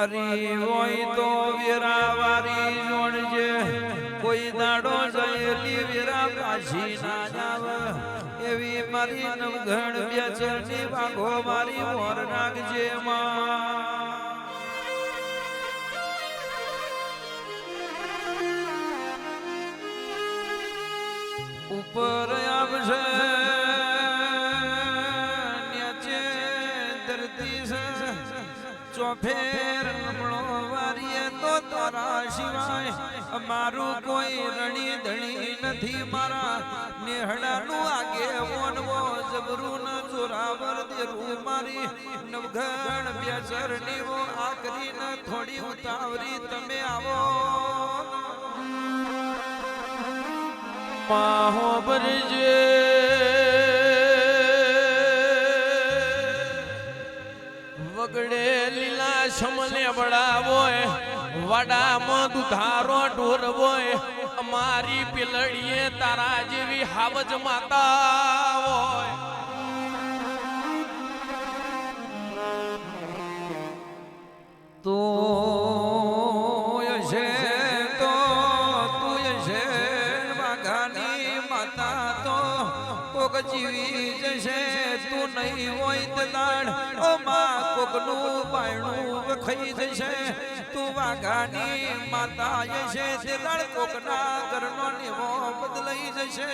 મારી હોય તો વેરાવારી જોડજે કોઈ દાડો જયેલી વેરા પાછી ના જાવ એવી મારી નવઘણ બેચરની વાઘો મારી મોર નાખજે માં ઉપર આવશે નીચે ધરતી છે ચોફેર નમણો વારીએ તો તારા સિવાય અમારું કોઈ રણી ધણી નથી મારા નેહડાનું આગે મોનવો જબરું ન જોરાવર દેરું મારી નવઘણ બેચરની વો આકરી ન થોડી ઉતાવરી તમે આવો માહો બરજે વગડે લીલા શમને બળાવોય વાડામાં દુધારો ઢોરવોય અમારી પિલડીએ તારા જેવી હાવજ માતા હોય તો જીવી જશે તું નહીં હોય તે દાડ ઓ માં કોકનું બાયણું વખાઈ જશે તું વાઘાની માતા જશે તે દાડ કોકના ઘરનો નિવો બદલાઈ જશે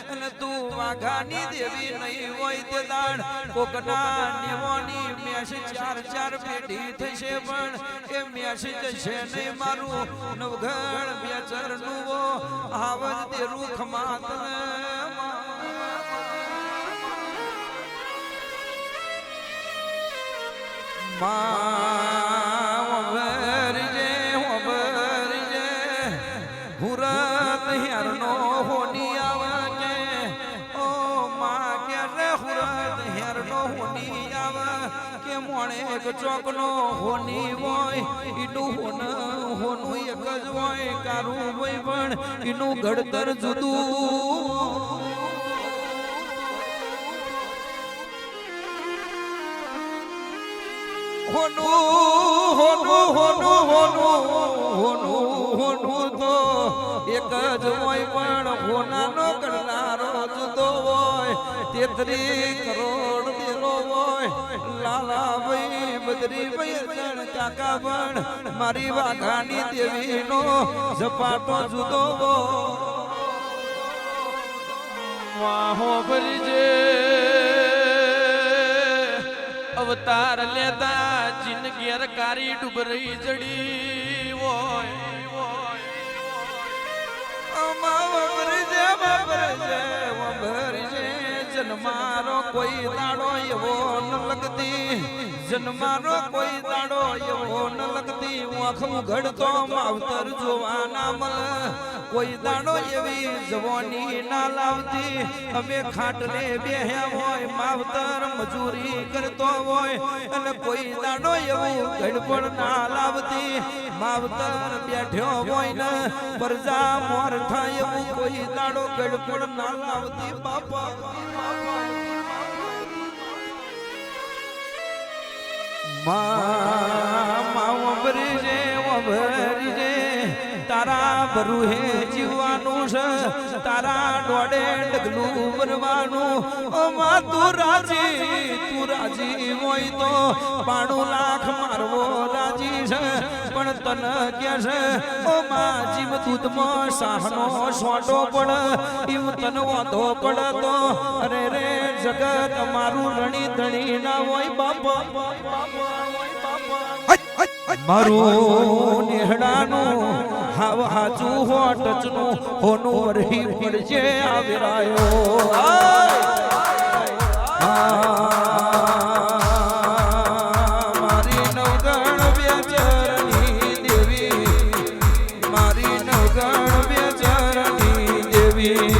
અને તું વાઘાની દેવી નહીં હોય તે દાડ કોકના નિવોની મેશ ચાર ચાર પેઢી થશે પણ એ મેશ જશે નહીં મારું નવઘણ બેચરનું વો આવજ દેરું ખમાતને વભરજે હુરત હેરનો હોની આવે ઓ માં કે રે હુરત હેરનો હોની આવે કે મોણે એક ચોકનો હોની હોય ઈનું હોનું એક જ હોય કારું હોય પણ ઈનું ઘડતર જુદું હોનું તો એક જ હોય પણ હોનાનો કરનારો જુદો હોય 33 કરોડ દેરો હોય લાલાભાઈ બદરીભાઈ જણ કાકા પણ મારી વાઘાની દેવીનો ઝપાટો જુદો વાહો ભરજે અવતાર લેતા જિંદગી કારી ડૂબરી જડી હોય જન્મારો કોઈ દાડો એવો ન લગતી જન્મારો કોઈ દાડો એવો ન લગતી આખું ઘડતો માવતર જોવાના મળે કોઈ દાડો એવી જવાની ના લાવતી અમે ખાટલે બેહ્યા હોય માવતર મજૂરી કરતો હોય અને કોઈ દાડો એવું ઘડપણ ના લાવતી માવતર બેઠ્યો હોય ને પરજા મોર થાય એવું કોઈ દાડો ઘડપણ ના લાવતી બાપા વભરજે તારા ભરું હે જીવવાનું છે તારા દોડે ડગલું ભરવાનું ઓ માં તું રાજી હોય તો 92 લાખ મારવો રાજી છે પણ તને કે છે ઓ માં જીવ દૂધમાં સાહનો સોટો પડ ઈવ તને વાંધો પડ તો અરે રે જગત મારું રણી ધણી ના હોય બાપા મારું નેહડાનું હાવ હાચું હો ટચનું હોનું વરહી પડજે આવેરાયો મારી નવગણ બેચરની દેવી મારી નવગણ બેચરની દેવી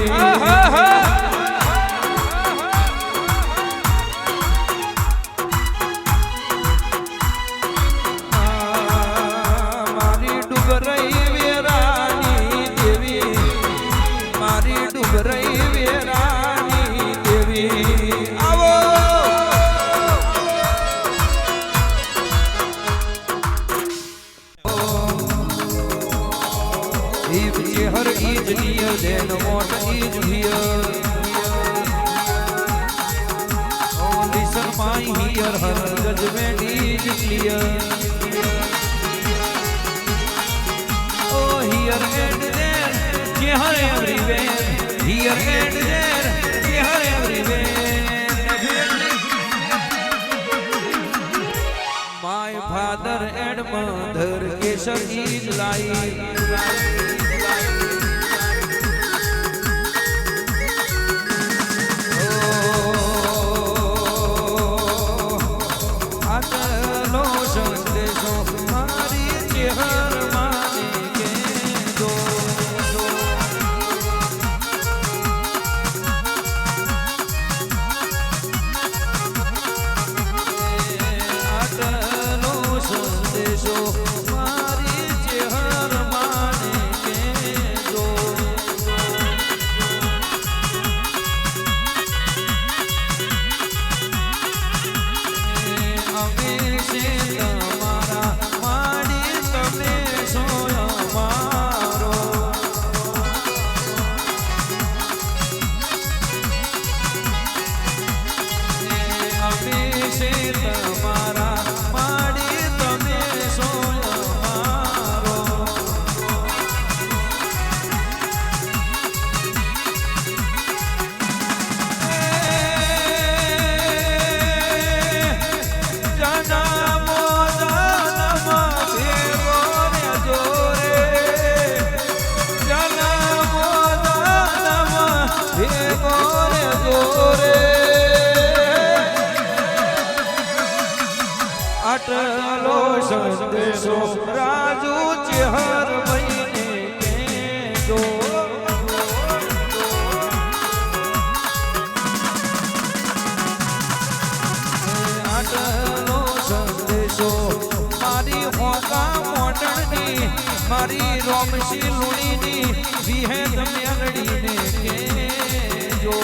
મારી ડુબરાઈ વેરાની દેવી આવો If Chehar is near, then what is here? Oh, listen, my ear, her judgment is clear. Oh, here and there, Chehar everywhere. Here and there, Chehar everywhere. My father and mother, Kesar is life. આટલો સંદેશો રાજુ ચેહર મહિને કેજો આટલો સંદેશો મારી હોકા મોટણની મારી રોમશી લુણીની વિહેત મેલડીને કેજો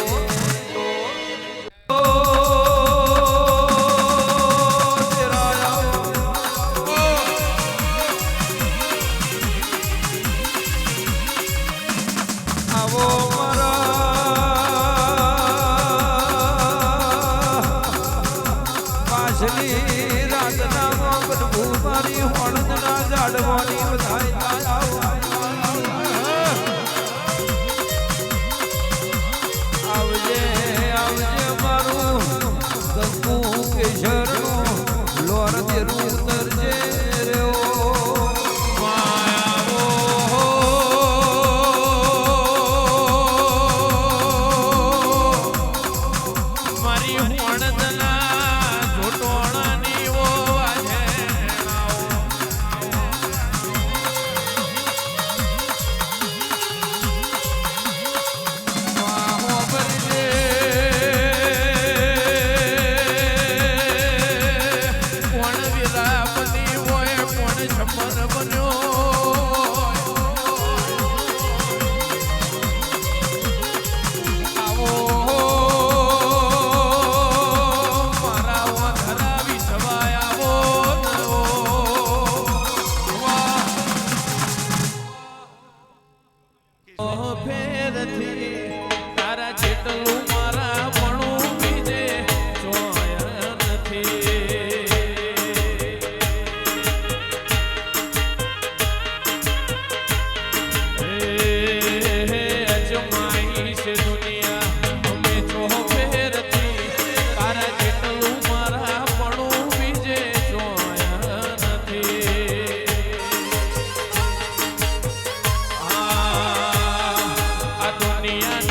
દુનિયા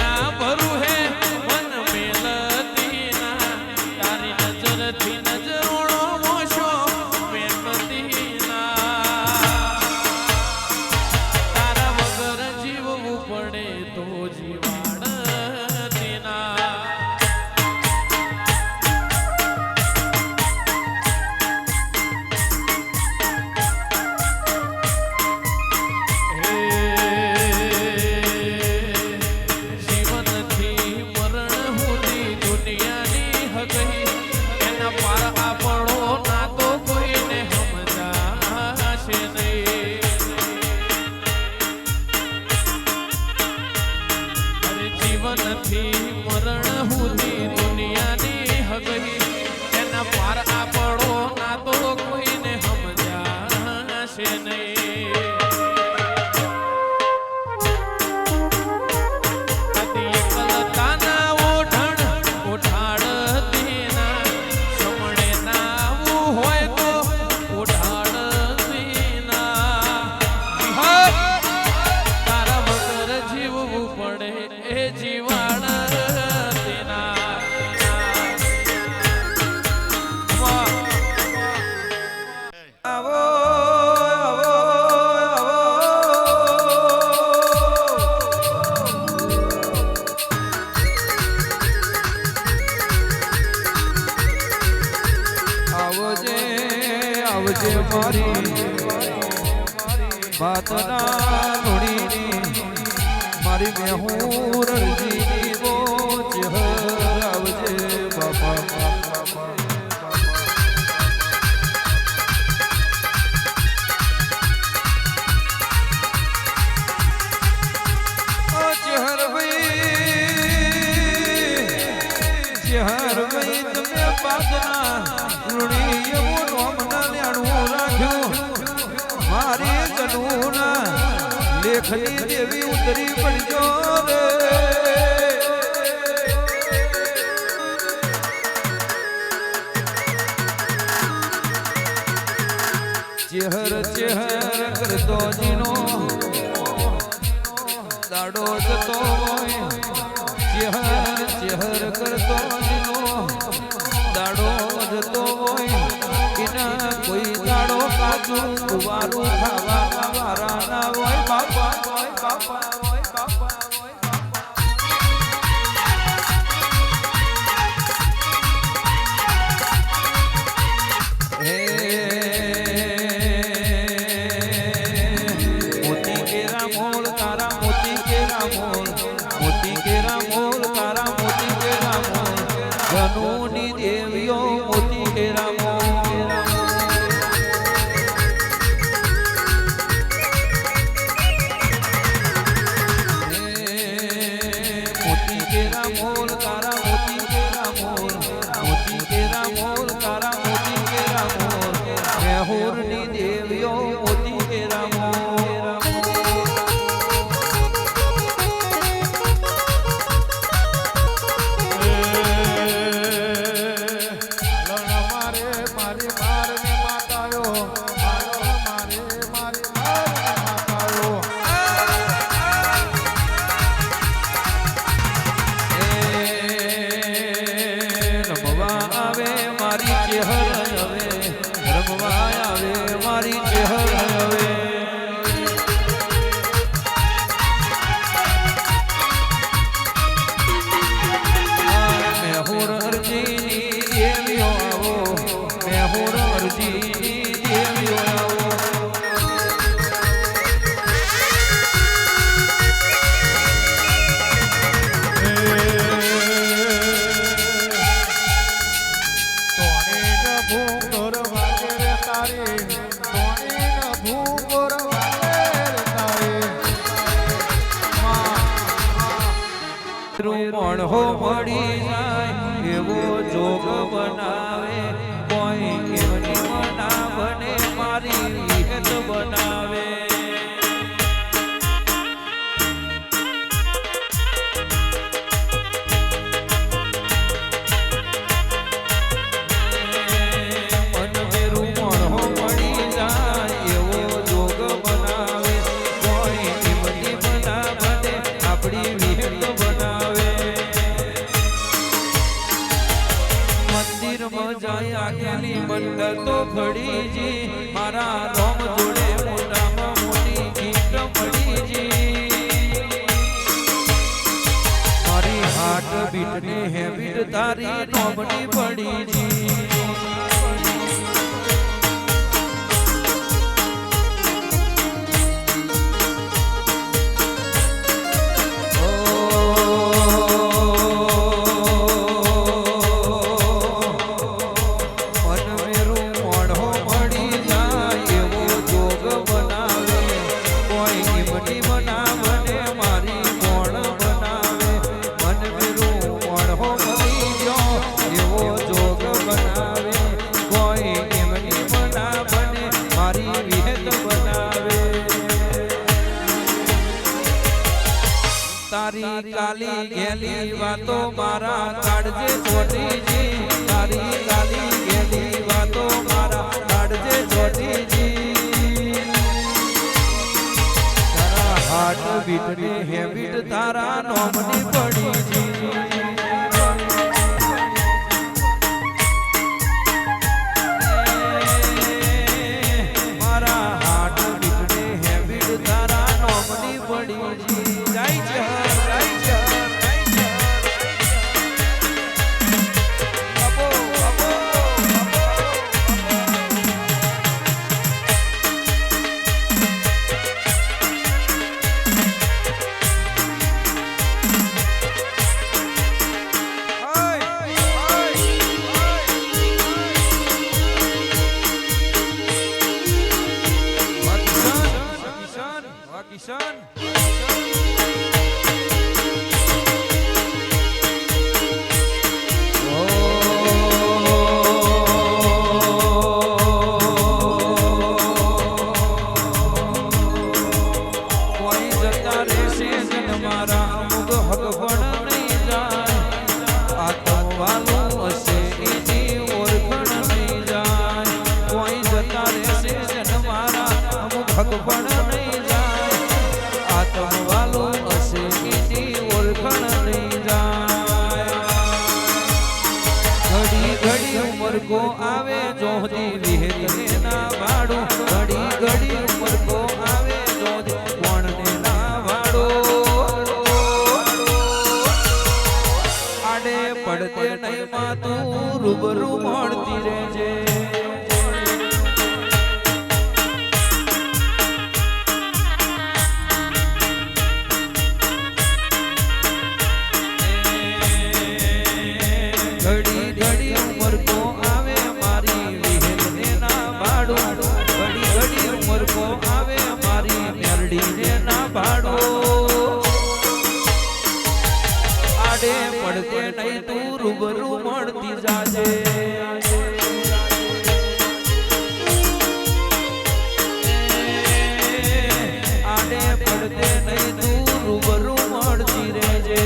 થી મરણ સુધી દુનિયાની હગઈ એના પાર આપણો ના તો કોઈને સમજાશે નહીં. આથી એકલતાના ઓઢણ ઉઠાડતી ના સમણે ના આવું હોય તો ઉઠાડતી ના. તારા વગર જીવવું પડે એ જીવાણ આવો આવજે આવજે મારી વાતના લોડીની મારી મેહુર રજીની બોચ આવજે બાપા. ચહર ભાઈ તમે પાદના ઋણી એવું નોમના લેણું રાખ્યું મારી જનુના લેખની દેવી ઉતરી પડજો રે. ચહેર ચહેર કરતો જીનો દાડો જતો હોય ચહેર ચહેર કરતો જીનો દાડો જતો હોય એના કોઈ દાડો કાચું કુવારું ખાવા વારા ના હોય બાપા હોય બાપા હોય બાપા હોય બાપા. હે મોતી કેરા મોલ તારા મોતી કેરા મોલ મોતી કેરા મોલ તારા મોતી કેરા મોલ જનુની દેવીઓ મોતી કેરા મોલ. મોતી કેરા મોલ તારા મોતી કેરા મોલ મોતી કેરા મોલ તારા મોતી કેરા મોલ મેહુરની દેવીઓ મોતી કેરા મોલ. રમવા આવે મારી ચહેર હવે રમવા આવે મારી ચહેર હવે. મેહુર અરજીની દેવીઓ આવો મેહુર અરજીની દેવીઓ આવો. મણહો મળી જાય એવો જોગ બનાવે કોઈ એમની મના બને મારી વિહત બનાવે. મનવેરું મણહો મળી જાય એવો જોગ બનાવે કોઈ એમની મના બને આપણી વિહત બનાવે. મંદિરમાં જાય આગેલી મંડળ તો ફળીજી મારા રોમ જોડે મોટામાં મોટી ગીત મળીજી મારી હાર્ટ બીટની હેબિટ તારી નોમની પડીજી. મન તારી કાલી ગેલી વાતો મારા કાઢજે છોટીજી તારી કાલી ગેલી વાતો મારા કાઢજે છોટીજી તારા હાર્ટ બીટ ને હેબિટ તારા નોમની પડી જી મારા હાર્ટ બીટ ને હેબિટ તારા નોમની પડી જી જાય છે કિશન કોઈ જતા રહેશે જન મારા અમુક હક પણ નહીં જાય આત્મવાલું હશે એની ઓળખણ નહીં જાય કોઈ જતા રહેશે જન મારા અમુક હક પણ નહીં જાય આત્મવાલું હશે એની ઓળખણ નહીં જાય ઘડી ઘડી ઉમર કો આવે જોહદી વિહેતને ના વાડો ઘડી ઘડી ઉમર કો આવે જોહદી કોણને ના વાડો આડે પડતે નહીં માં તું રૂબરૂ મળતી રહેજે ઘડી ઘડી ઉમર કો આવે મારી વિહેલને ના ભાડો ઘડી ઘડી ઉમર કો આવે મારી મેરડીને ના ભાડો આડે પડતે નહીં તું રૂબરૂ મળતી જાજે આડે પડતે નહીં તું રૂબરૂ મળતી રહેજે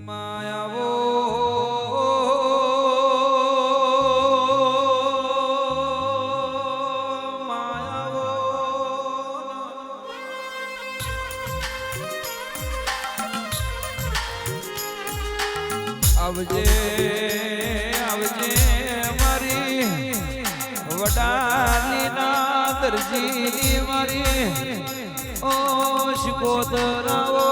માયાવો માયાવો આવજે આવજે મારી વડાલી ના દરજી મારી ઓ શિકોતરાઓ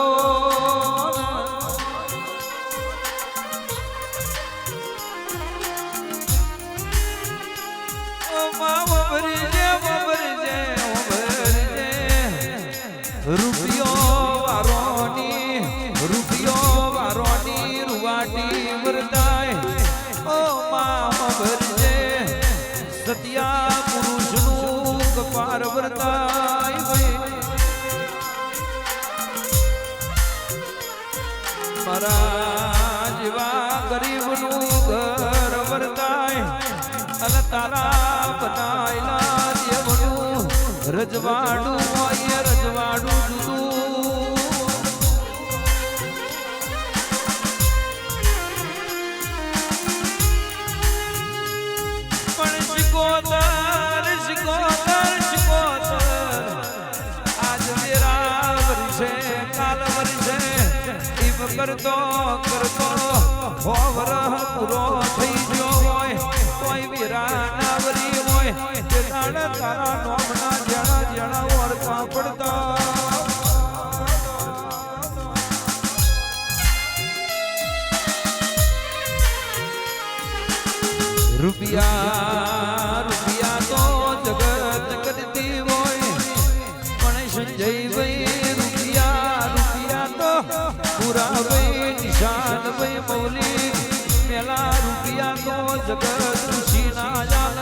રૂપિયો વારોની રૂવાટી વરદાય ઓ મામ ભરજે સત્યા પુરુષનું કપાર વરદાય મારા જેવા ગરીબનું ઘર વરદાય અને તારા બનાયેલા દેવનું રજવાડું હોય રજવાડું જુદું પણ શિકોતર શિકોતર શિકોતર આજ મેરા વર્ષે કાલ વર્ષે એમ કરતો કરતો હોવરહ પૂરો થઈ ગયો હોય કોઈ વીરા નાવરી હોય તે તારા નોમના જણા જણા ઓળખા પડતા રૂપિયા રૂપિયા તો જગત કરતી હોય પણ સંજય ભાઈ રૂપિયા રૂપિયા તો પૂરા ભાઈ નિશાન ભાઈ મૌલી મેલા રૂપિયા તો જગત ઋષિ ના જાન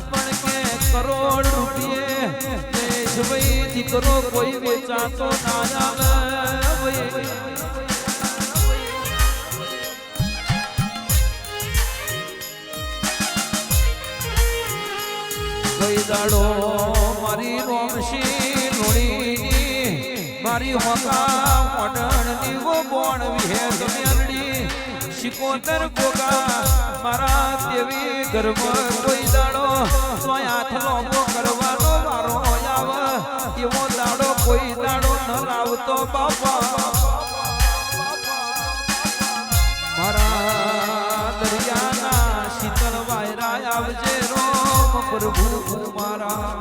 પણ કે ભાઈ દીકરો કોઈ વેચાતો ના આવે કોઈ દાડો મારી રોમશી લોડીની મારી હોકા મોડણની વો બોણ વિહેર મેલડી શિકોતર ગોગા મારા દેવી ગર્વ કોઈ દાડો સોય હાથ લોબો કરવાનો મારો આવ એવો દાડો કોઈ દાડો ન લાવતો બાપા મારા દરિયાના શીતળ વાયરા આવજે રોમ પ્રભુ મારા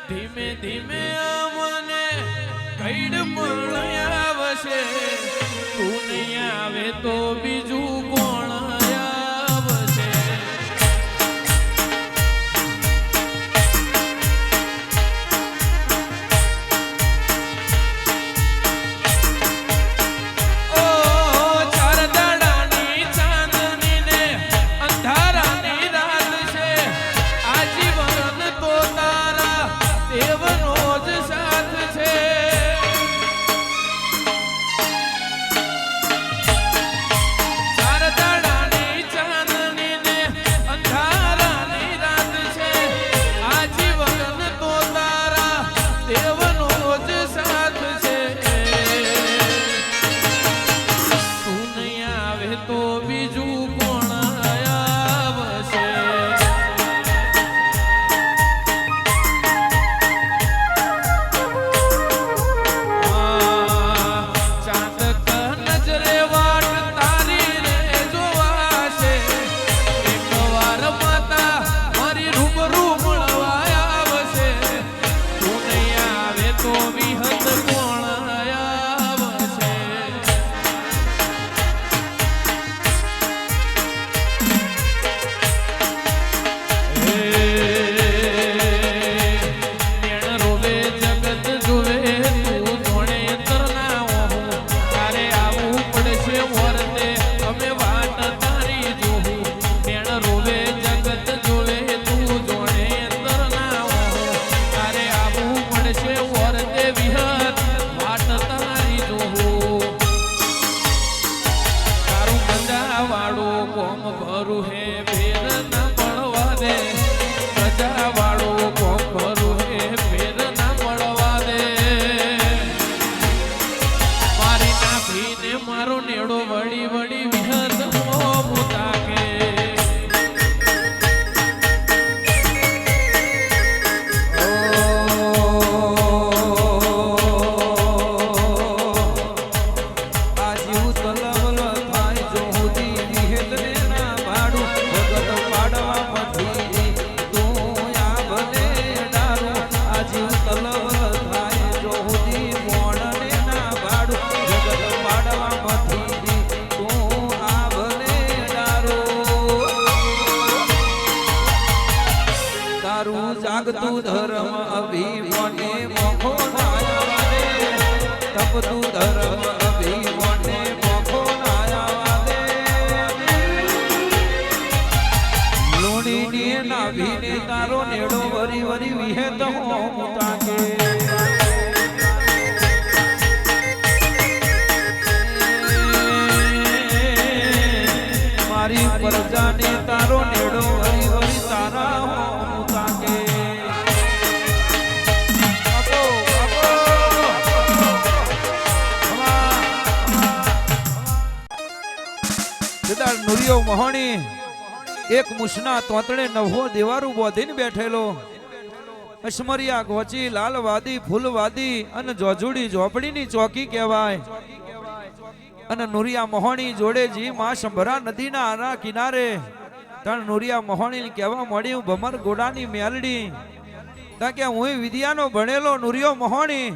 ધીમે ધીમે મને કઈડ પણ આવશે તું નહીં આવે તો બીજું કોણ આવશે ઓ ચાર દાડાની ચાંદની ને અંધારાની રાત છે આજીવન તો તારા દેવનો જ સાથ છે ચાર દાડાની ચાંદની ને અંધારાની રાત છે આજીવન તો તારા દેવનો જ સાથ છે તું નહીં આવે તો બીજું કોણ આવશે ચાંદક નજરે વાટ તારી રે જોવાશે એકવાર માતા મારી રૂબરૂ મળવા આવશે તું નહીં આવે તો વિહત કોણ આવશે નેણ રોવે જગત જોવે તું જોણે તરના ઓહું તારે આવું પડશે વરતે અમે વાટ તારી જોહું નેણ રોવે જગત જોવે તું જોણે તરના ઓહું તારે આવું પડશે વરતે વિહત વાટ તારી જોહું તારું ગંજા વાળું કોમ ભરું હે ભેર ના પડવા દે ગજા વાળું કોમ ભરું હે ભેર ના પડવા દે મારી નાભીને મારો નેડો વળી વળી વિહત મોતા કે આજીવ તલવલ થાય જો હુદી વિહેતને ના ભાડું જગત પાડવા મથી તું આ ભલે ડારું આજીવ તલવલ થાય જો હુદી મોણને ના ભાડું જગત પાડવા મથી તું આ ભલે ડારું તારું જાગતું ધર્મ અભિમાને મોખો નાયા દે તપતું ધર્મ અભિમાને મોખો નાયા દે લોણીની નાભીને તારો નેડો વરી વરી વિહેત હોમ તાકે મારી પ્રજાને તારો નેડો વરી વરી તારા હોમ તાકે આપો આપો જદાર નુરિયો મહોણી એક મુસના તોતળે નવો દેવારું બોધીને બેઠેલો અશ્મરિયા ગોચી લાલવાદી ફૂલવાદી અને જોજુડી ઝોપડીની ચોકી કહેવાય અને નુરિયા મહોણી જોડે જી માં શંભરા નદીના આરા કિનારે તણ નુરિયા મહોણી કહેવા મળ્યું ભમર ગોડાની મેલડી તાકે હું વિદ્યાનો ભણેલો નુરિયો મહોણી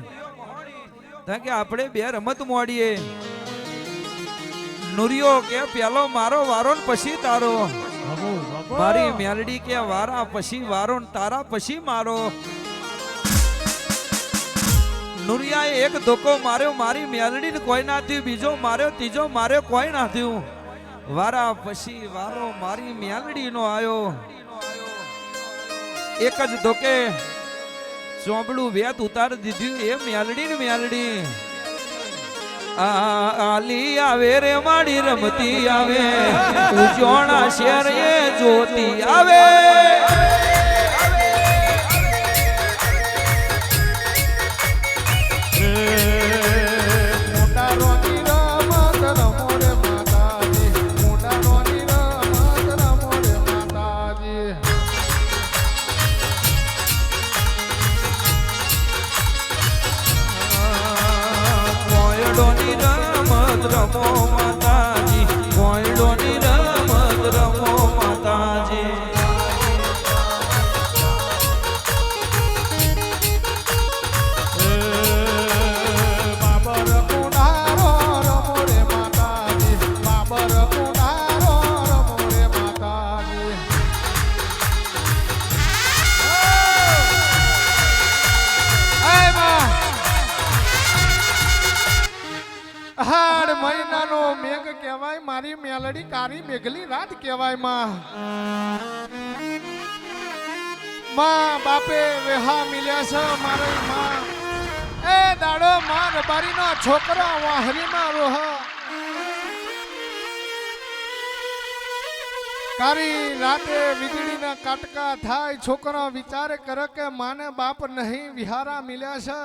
તાકે આપણે બે રમત મોડીએ નુરિયો કે પેલો મારો વારો ને પછી તારો મારી મેલડી કે વારા પછી વારો ને તારા પછી મારો નુરિયાએ એક ધોકો માર્યો મારી મેલડીને કોઈ ના થયું, બીજો માર્યો ત્રીજો માર્યો કોઈ ના થયું. વારા પછી વારો મારી મેલડીનો આયો. એક જ ધોકે ચોંબડું વેત ઉતારી દીધું એ મેલડી આલી આવે રે માડી રમતી આવે, ઉજોણા શેર એ જોતી આવે. રમો માતાજી, કોયડોની રમત રમો માતાજી. બાબર કુંડારો રમો રે માતાજી, બાબર કુંડારો રમો રે માતાજી. હાડ મહિનાનો મેઘ કહેવાય, મારી મેલડી કારી મેઘલી રાત કહેવાય. માં બાપે વેહા મિલ્યા છે મારી માં. એ દાડો માં રબારીનો છોકરો વાહરીમાં રોહ. કારી રાતે વીજળીના કાટકા થાય, છોકરો વિચાર કરે કે માને બાપ નહીં વિહારા મિલ્યા છે.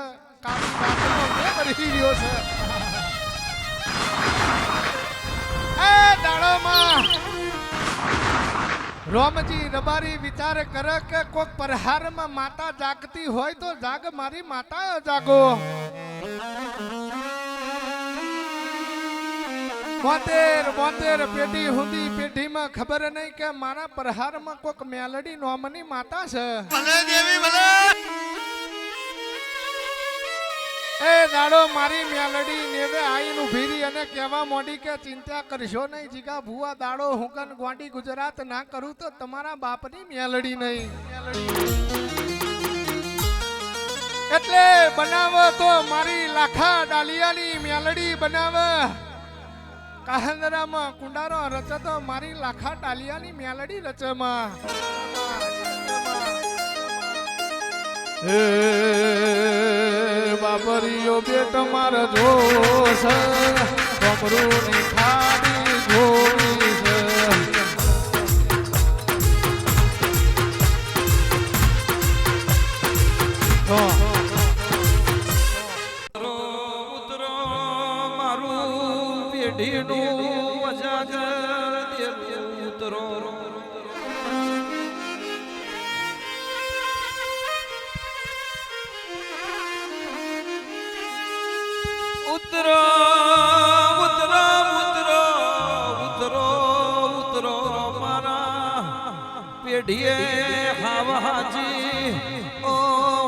કારી રાતનો મેઘ રહી રહ્યો છે. દાડોમાં રોમજી રબારી વિચાર કરે કે કોક પરહારમાં માતા જાગતી હોય તો જાગ મારી માતા જાગો. 72 પેઢી હુંદી પેઢીમાં ખબર નહીં કે મારા પરહારમાં કોક મેલડી નોમની માતા છે. એ દાડો મારી મેલડી નેવે આઈન ઉભી રહી અને કહેવા મોડી કે ચિંતા કરશો નહીં જીગા ભુવા, દાડો હુંકન ગોંડી ગુજરાત ના કરું તો તમારા બાપની મેલડી નહીં. એટલે બનાવો તો મારી લાખા ડાલિયાની મેલડી બનાવે. કાહંદરામાં કુંડારો રચે તો મારી લાખા ડાલિયાની મેલડી રચેમાં. બાબરીઓ બેટ માર જોશ, કમરું ની ખાડી જોઈ છે. ઉતરો મારું પેઢીનું અજાગર દેવું ઉતરો. ઉતરો ઉતરો ઉતરો ઉતરો ઉતરો મારા પેઢીએ હાવાજી. ઓ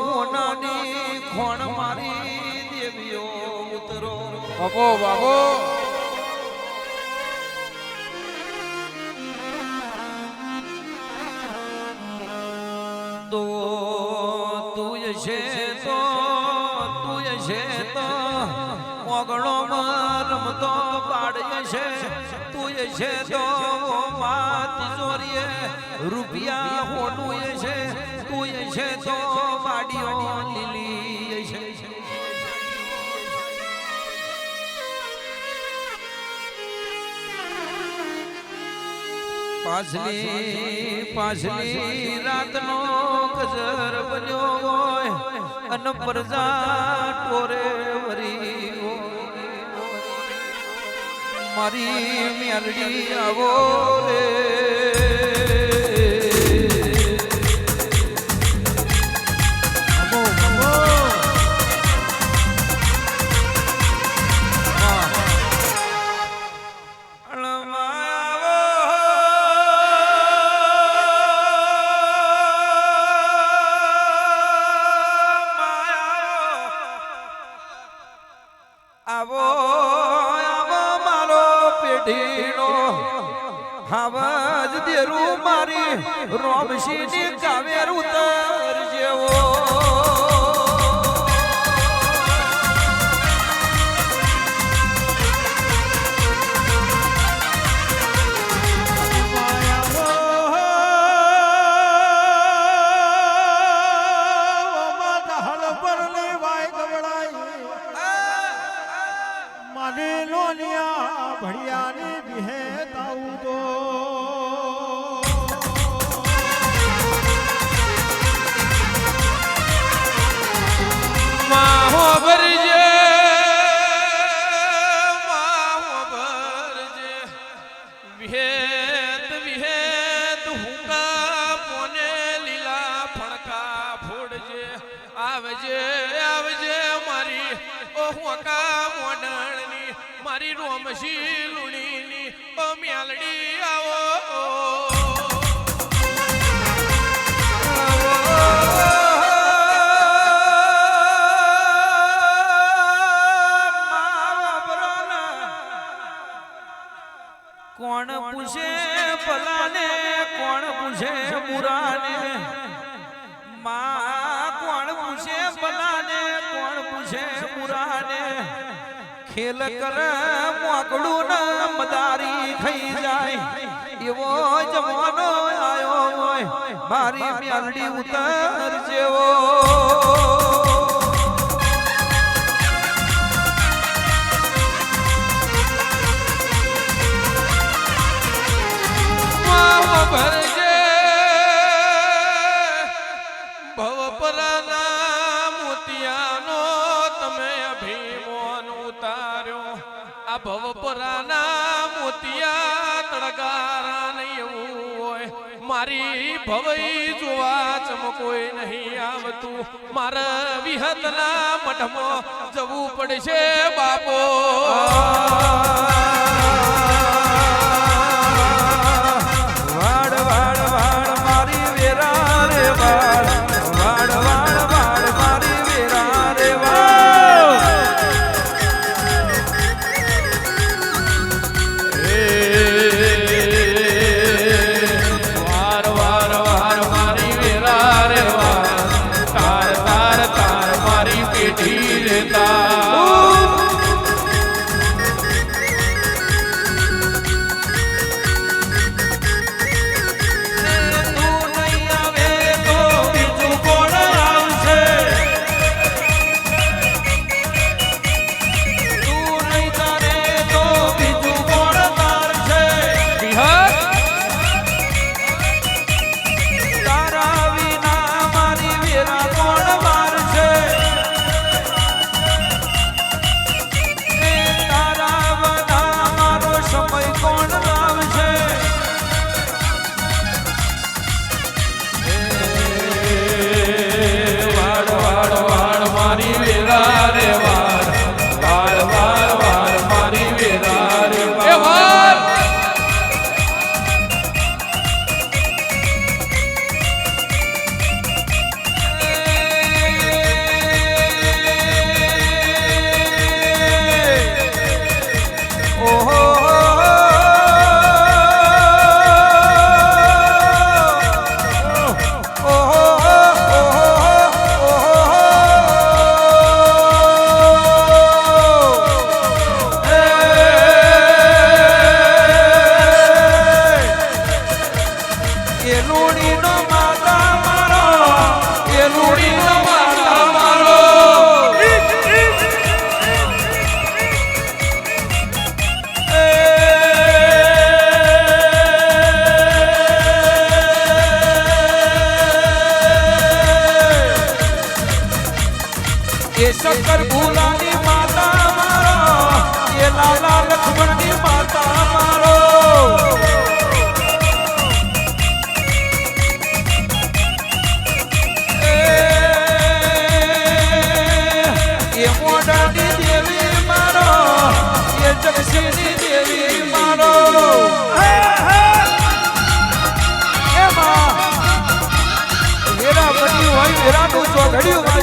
હોનાની ખોણ મારી દેવીઓ ઉતરો. બાબો બાબો તો તું છે તો તું છે તો ઓગણો રમતો પાડે છે. તું છે તો માત ચોરીએ રૂપિયા હોનું છે. તું છે તો વાડીઓ લીલી છે. પાછલી રાતનો ગજર બન્યો હોય અને પ્રજા ટોરે વરી મારી મેલડી આવો રે. આવો આવો મારો પેઢીનો હાવજ દેરું મારી રોમશીની કાવેર ઉતર જેવો. અને લોનિયા ભણિયાની વિહેત આવું તો માહો ભરજે માહો ભરજે વિહેત વિહેત હુંકા પોને લીલા ફણકા ફોડજે આવજે આવજે મારી ઓ હુંકા મોડણની મારી રોમશી લુણીની ઓ મ્યાલડી આવો કોણ પૂછે ભલાને કોણ પૂછે મુરાને માં કોણ પૂછે ભલાને કોણ પૂછે મુરાને ખેલ કર મોકડું ન મદારી ખાઈ જાય એવો જમાનો આયો હોય મારી મ્યાલડી ઉતર જેવો ભરજે ભવપરાના મોતિયાનો તમે અભિમાન ઉતાર્યો આ ભવપરાના મોતિયા તડગારા નહીં એવું હોય મારી ભવઈ જોવા ચમકોય નહીં આવતું મારા વિહતના મઠમાં જવું પડશે બાપો એ શંકર ભૂલાની માતા મારો એ લાલા લક્ષ્મણની માતા મારો એ મોઢાની દેવી મારો એ જગસીની દેવી મારો એમાં વેરા બની હોય વેરાનું ચોઘડ્યું